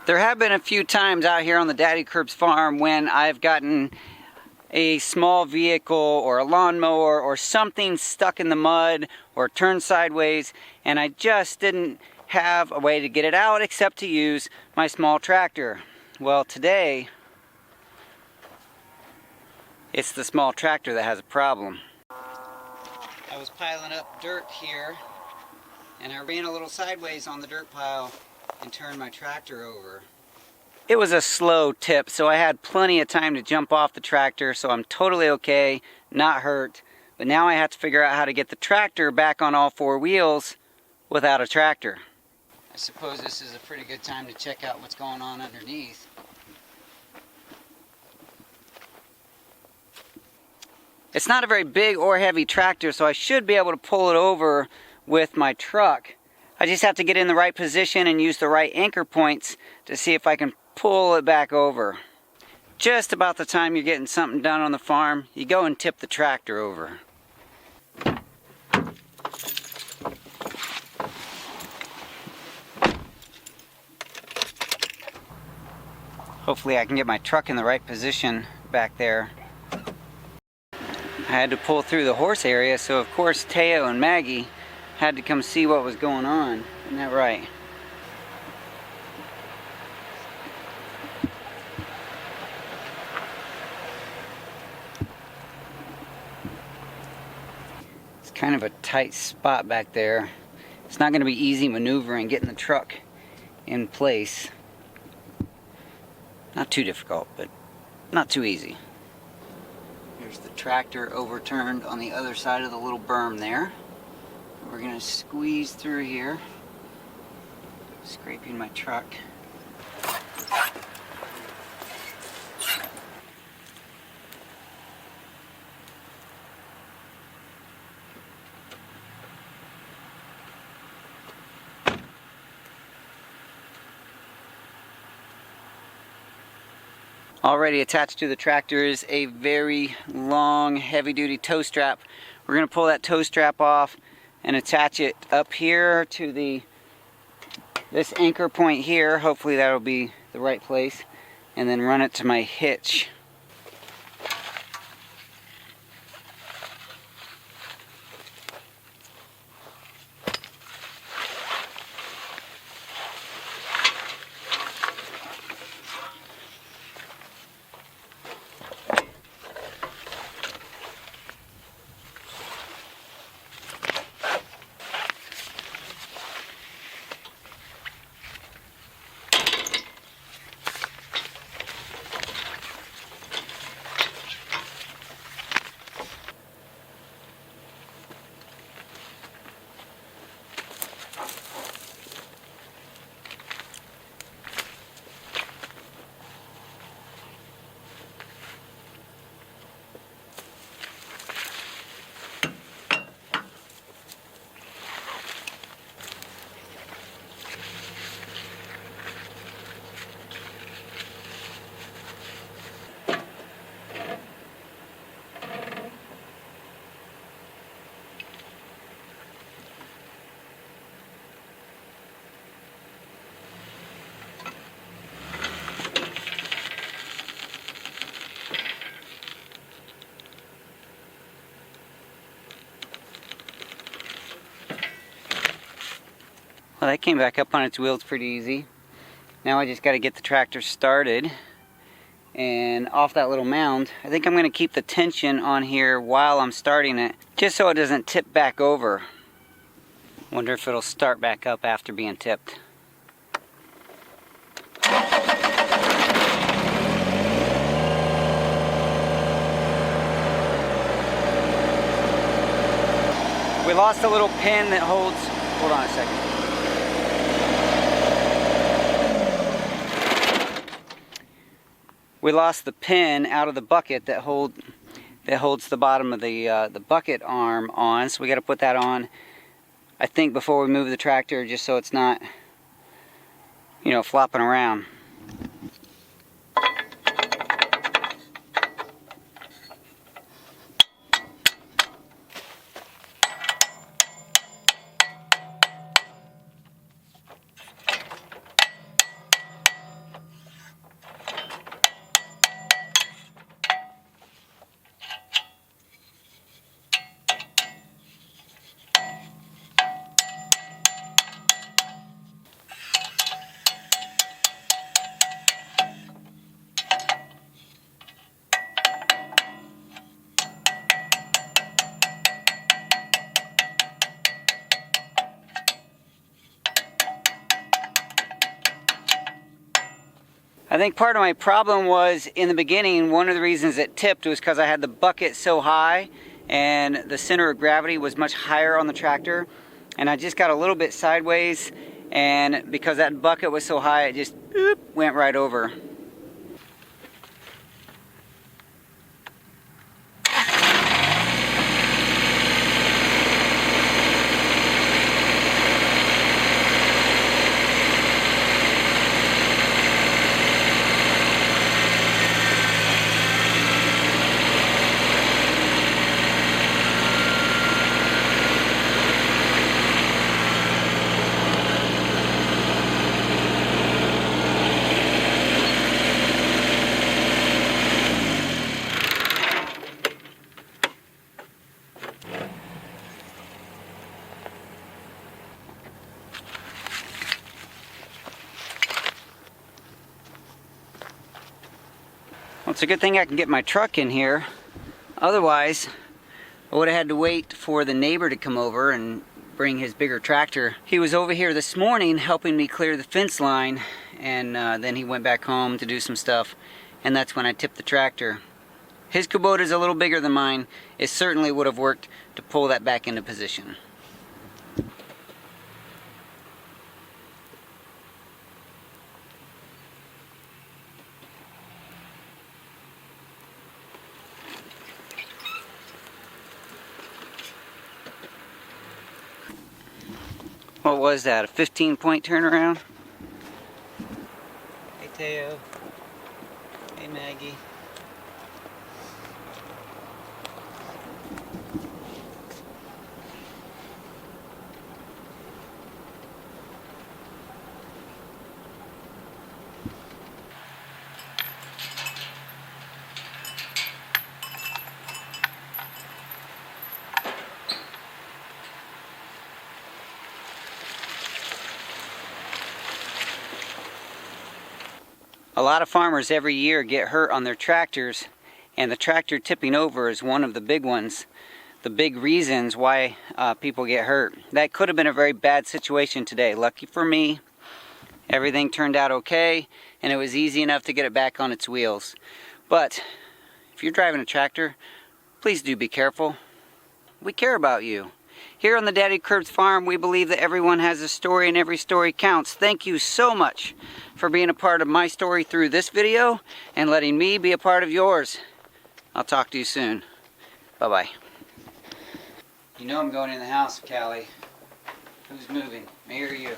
There have been a few times out here on the Daddy Curbs farm when I've gotten a small vehicle or a lawnmower or something stuck in the mud or turned sideways, and I just didn't have a way to get it out except to use my small tractor. Well, today it's the small tractor that has a problem. I was piling up dirt here and I ran a little sideways on the dirt pile and turned my tractor over. It was a slow tip, so I had plenty of time to jump off the tractor, so I'm totally okay, not hurt. But now I have to figure out how to get the tractor back on all four wheels without a tractor. I suppose this is a pretty good time to check out what's going on underneath. It's not a very big or heavy tractor, so I should be able to pull it over with my truck. I just have to get in the right position and use the right anchor points to see if I can pull it back over. Just about the time you're getting something done on the farm, you go and tip the tractor over. Hopefully I can get my truck in the right position back there. I had to pull through the horse area, so of course Teo and Maggie had to come see what was going on. Isn't that right? It's kind of a tight spot back there. It's not going to be easy maneuvering, getting the truck in place. Not too difficult, but not too easy. Here's the tractor overturned on the other side of the little berm there. We're going to squeeze through here, scraping my truck. Already attached to the tractor is a very long, heavy-duty tow strap. We're going to pull that tow strap off and attach it up here to this anchor point here. Hopefully that'll be the right place, and then run it to my hitch. Well, that came back up on its wheels pretty easy. Now I just got to get the tractor started and off that little mound. I think I'm going to keep the tension on here while I'm starting it, just so it doesn't tip back over. Wonder if it'll start back up after being tipped. We lost a little pin that holds, hold on a second. We lost the pin out of the bucket that holds the bottom of the bucket arm on, so we got to put that on, I think, before we move the tractor, just so it's not, you know, flopping around. I think part of my problem was in the beginning, one of the reasons it tipped was because I had the bucket so high and the center of gravity was much higher on the tractor, and I just got a little bit sideways, and because that bucket was so high, it just went right over. Well, it's a good thing I can get my truck in here. Otherwise, I would have had to wait for the neighbor to come over and bring his bigger tractor. He was over here this morning helping me clear the fence line, and then he went back home to do some stuff, and that's when I tipped the tractor. His Kubota is a little bigger than mine. It certainly would have worked to pull that back into position. What was that, a 15-point turnaround? Hey Teo. Hey Maggie. A lot of farmers every year get hurt on their tractors, and the tractor tipping over is one of the big ones. The big reasons why people get hurt. That could have been a very bad situation today. Lucky for me, everything turned out okay, and it was easy enough to get it back on its wheels. But if you're driving a tractor, please do be careful. We care about you. Here on the Daddy Kirb's farm, we believe that everyone has a story and every story counts. Thank you so much for being a part of my story through this video and letting me be a part of yours. I'll talk to you soon. Bye-bye. You know I'm going in the house, Callie. Who's moving? Me or you?